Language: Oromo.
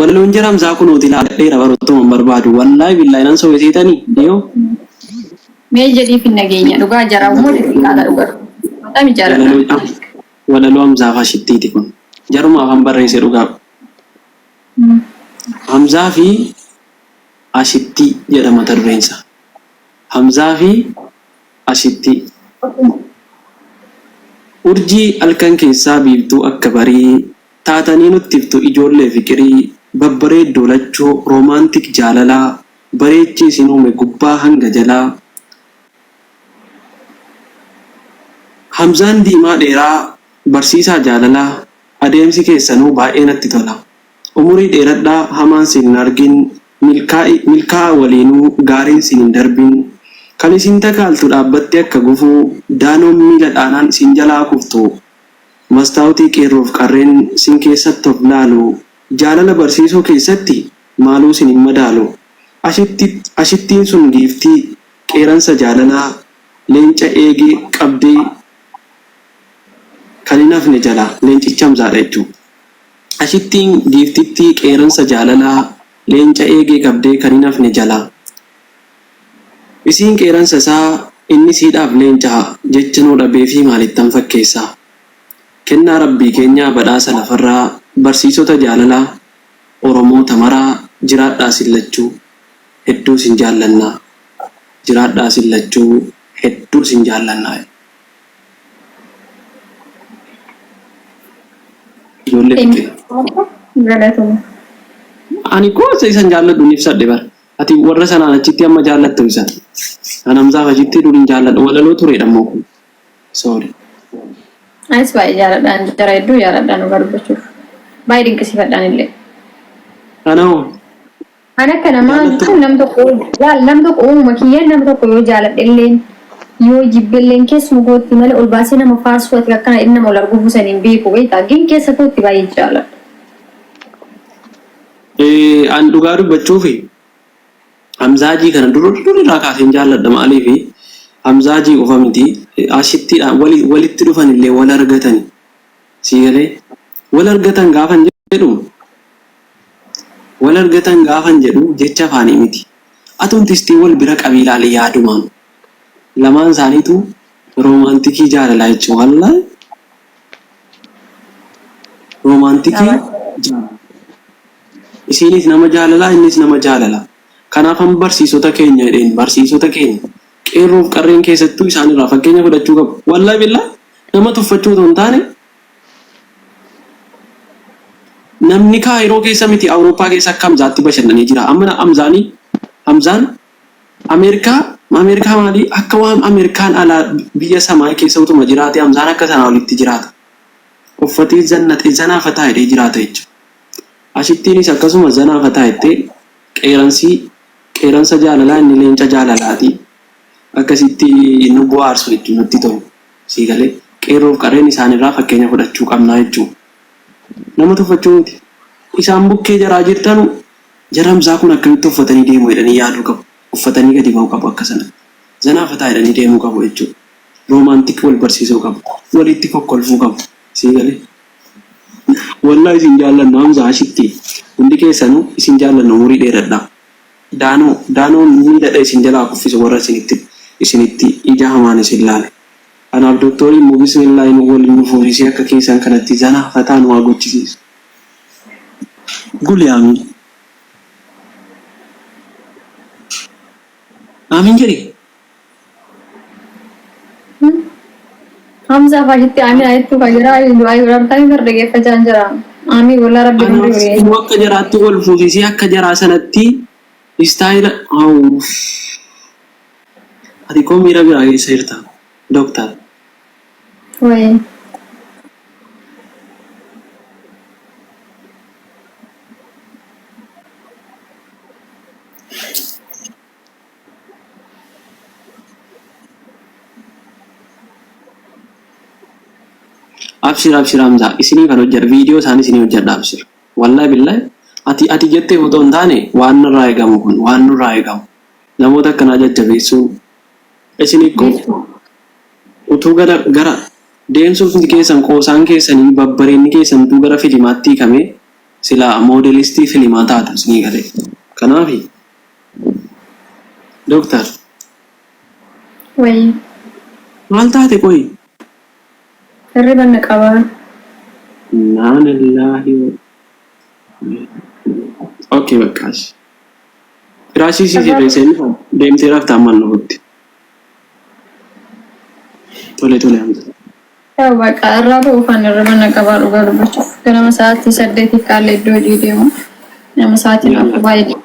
Walaloon jira Hamzaa kunuuti ilaaladheera barootuma barbaadu. Wallaahi billaahi nan soowwisiitanii dhiyoo. Mee jedhii fi nageenya dhugaa jara ummoo xixiqqaadha dhugaa. Maqaan jaaladha. Walaloo Hamzaa fi Ashittiiti kun. Jarumaaf han barreesse dhugaa. Hamzaa fi Ashittii jedha mata dureensa. Hamzaa fi Ashittii. Urjii halkan keessaa biiftuu akka barii taatanii nutti iftu ijoollee fiqirii babbareedduu lachuu roomaantik jaalalaa bareechi isin uume gubbaa hanga jalaa. Hamzaan diimaa dheeraa barsiisaa jaalalaa adeemsi keessanuu baay'ee natti tola. Umurii dheeradhaa hamaan sin hin argin milkaa waliinuu gaariin sin hin darbin. Kan isin takaaltu dhaabbattee akka gufuu daanoon miila dhaanaan isin jalaa kuftu. Mastaawutii qeerroof qarreen sin keessatti of laalu jaalala barsiisuu keessatti maaluu sin hin madaalu. Ashittiin sun giiftii qeeransa jaalalaa leenca eegee qabdee kan hin hafne jala leencicha Hamzaadha jechuudha. Ashittiin giiftittii qeeransa jaalalaa leenca eegee qabdee kan hin hafne jala. Isiin qeeransa isaa inni siidhaaf leencaa jecha nuu dhabee fi maalittan fakkeessaa. Kennaa rabbii keenyaa badhaasa lafarraa barsiisota jaalalaa Oromoota maraa jiraadhaa sillachuu hedduu sin jaallannaa. Jiraadhaa sillachuu hedduu sin jaallannaa. Ani gosa isan jaalladhu ni ibsadhe bara. Ati warra sanaan achitti amma jaallattu isa. Kan Hamzaa fi Ashittii durin jaalladhu walaloo turedha immoo kun. Sorry. Anis baay'ee jaaladhaan jara hedduu jaaladhaan dhugaa dubbachuuf. Baay'ee dinqisiifadhaan illee. Kanoo. Kan akka namaa nam tokko uumama kiyyaan nam tokko yoo jaaladhe illee yoo jibbe illee keessuma gootti malee ol baasee nama faarsuu ati akkana inni nama ol arguu busaniin beeku beektaa gin keessa kootti baay'ee jaaladha. An dhugaa dubbachuufi Hamzaajii kana durirraa kaaseen jaalladha maaliifi Hamzaajii qofa miti Ashittiidhaan walitti dhufan illee wal argatani. Siigalee wal argatan gaafan jedhu jecha afaanii miti. Atumtistii wal bira qabiilaalee yaadumaan lamaan isaaniitu roomaantikii jaalalaa jechuun wallaahi. Roomaantikii jaalalaa. Isiinis nama jaalalaa innis nama jaalalaa. Kanaafan barsiisota keenya jedheen barsiisota keenya qeerroof qarreen keessattuu isaanirraa fakkeenya fudhachuu qabu. Wallaahi billaa nama tuffachuu otoo hin taane namni Kaayiroo keessa miti Awurooppaa keessa akka Hamzaatti bashannanee jira. Amma Hamzaan Ameerikaa maalii akka waan Ameerikaan alaa biyya samaa keessa utuma jiraate Hamzaan akka sanaa walitti jiraata. Uffatee zannatee zanaafataa jedhee jiraata jechuudha. Ashittiinis akkasuma zanaafataa jettee qeeransa jaalalaa inni leenca jaalalaati. Akkasitti nu bohaarsu jechuun nutti tolu. Siigalee qeerroof qarreen isaanirraa fakkeenya fudhachuu qabnaa jechuudha. Nama tuffachuu miti. Isaan bukkee jaraa jirtanu jara Hamzaa kun akkamitti uffatanii deemuu jedhanii yaaduu qabu. Uffatanii gadi ba'uu qabu akka sana. Zanaafataa jedhanii deemuu qabu jechuudha. Roomaantik wal barsiisuu qabu. Walitti kokkolfuu qabu. Siigalee. Wallaahi isin jaallannu Hamzaa Ashittii. Hundi keessanuu isin jaallannu umurii dheeradhaa. Daanoon miidhadha isin jalaa kuffisu warra isinitti ija hamaan isin laale. Kanaaf dooktoriin immoo bismillaahi nu waliin nu fuusisee akka keessan kanatti zanaafataa nu haa gochisiisu. Guli amiin. Amiin jedhee. Hamzaa Ashittii amiin ayettuu fayyadaraa du'aa rabtaan gardeeffachaa jira. Amiin walaa rabbi nu akka jaraatti wal fuusisee akka jaraa sanatti istaayila ati koo miira biraa keessa jirta dooktar. Wayii. Abshir Hamzaa isinii kan hojjedha viidiyoo isaanii isinii hojjedha abshir. Wallaahi billaahi ati jettee otoo hin taane waan nurraa eegamu kun waan nurraa eegamu namoota akkanaa jajjabeessuu isinii utuu gara deemsuuf keessan qoosaan keessanii babbareenni keessan utuu gara filimaatti hiikamee sila modelistii filimaa taatu isinii galee. Kanaafi doktar Way. maal taate qoyi? Hirriba na qabaa. Innaa lillahi wa okay bakkaas. Firaashii si jirreessanii deemtee raftaa ammaan nutti. Tole hamsa. Yoo baqa irraa buufan hirriba na qabaa dhugaa dubbachuuf. Ganama sa'aatii 8 kaallee iddoo hojii deemu. Nama sa'aatiin akka baay'ee